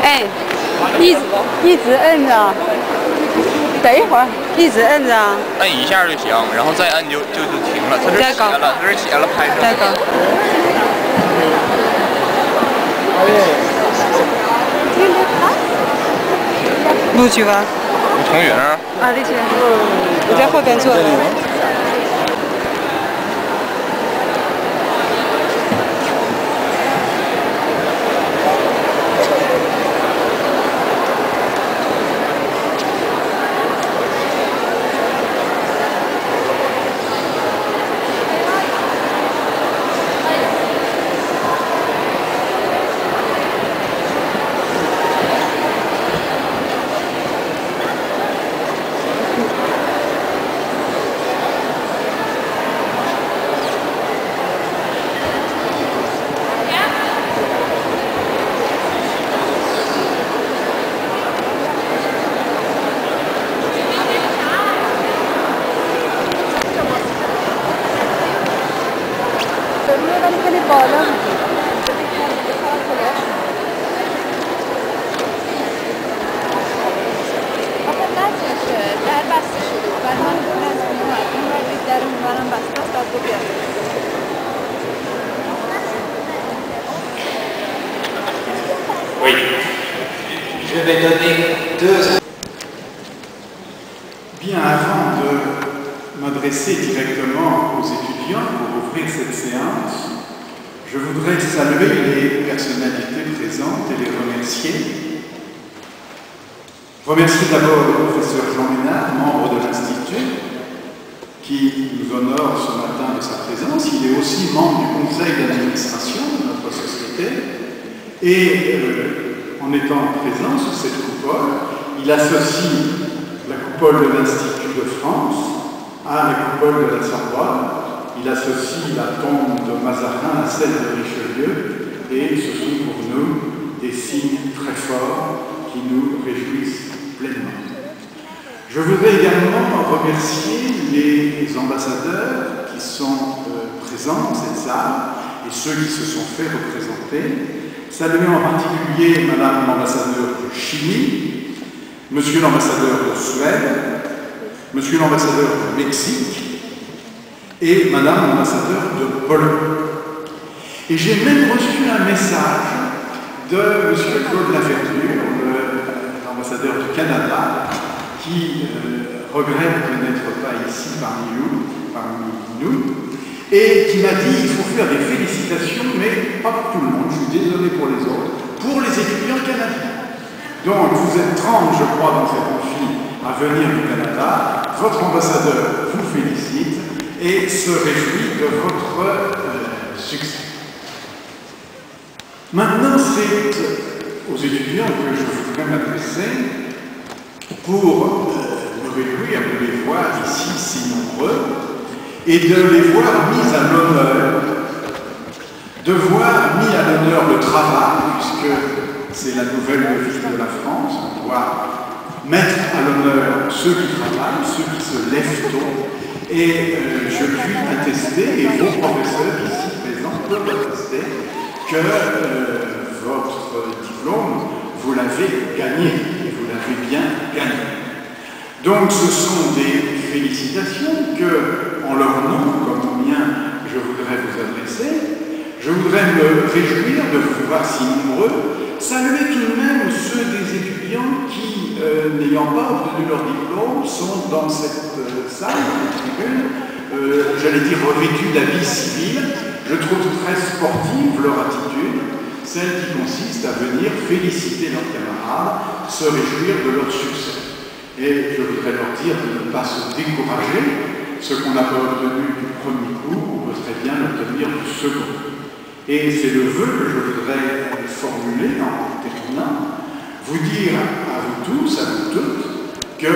哎，一直摁着，等一会儿，一直摁着。摁一下就行，然后再摁就是停了。它这写了，它这写了拍摄。再搞。录取吧。程云。啊，李雪，我在后边坐。Oui. Je vais donner 2... Bien, avant de m'adresser directement aux étudiants pour ouvrir cette séance, je voudrais saluer les personnalités présentes et les remercier. Remercier d'abord le professeur Jean Ménard, membre de l'Institut, qui nous honore ce matin de sa présence. Il est aussi membre du conseil d'administration de notre société. Et en étant présent sur cette coupole, il associe la coupole de l'Institut de France à la coupole de la Sorbonne. Il associe la tombe de Mazarin à celle de Richelieu, et ce sont pour nous des signes très forts qui nous réjouissent pleinement. Je voudrais également remercier les ambassadeurs qui sont présents dans cette salle et ceux qui se sont fait représenter. Saluer en particulier Madame l'ambassadeur de Chili, Monsieur l'ambassadeur de Suède, Monsieur l'ambassadeur de Mexique et Madame l'ambassadeur de Pologne. Et j'ai même reçu un message de Monsieur Claude Laverdure, l'ambassadeur du Canada, qui regrette de n'être pas ici parmi nous, et qui m'a dit qu'il faut faire des félicitations, mais pas pour tout le monde, je suis désolé pour les autres, pour les étudiants canadiens. Donc vous êtes 30, je crois, dans cet amphi à venir du Canada, votre ambassadeur vous félicite et se réjouit de votre succès. Maintenant, c'est aux étudiants que je voudrais m'adresser pour me réjouir de les voir ici si nombreux, et de les voir mis à l'honneur, de voir mis à l'honneur le travail, puisque c'est la nouvelle devise de la France, on doit mettre à l'honneur ceux qui travaillent, ceux qui se lèvent tôt, et je puis attester, et vos professeurs ici présents peuvent attester, que votre diplôme, vous l'avez gagné, et vous l'avez bien gagné. Donc ce sont des félicitations que, en leur nom, comme au mien, je voudrais vous adresser. Je voudrais me réjouir de vous voir si nombreux, saluer tout de même ceux des étudiants qui, n'ayant pas obtenu leur diplôme, sont dans cette salle, dans cette tribune, j'allais dire revêtus d'habits civils. Je trouve très sportive leur attitude, celle qui consiste à venir féliciter leurs camarades, se réjouir de leur succès. Et je voudrais leur dire de ne pas se décourager. Ce qu'on n'a pas obtenu du premier coup, on peut très bien l'obtenir du second. Et c'est le vœu que je voudrais formuler en terminant, vous dire à vous tous, à vous toutes, que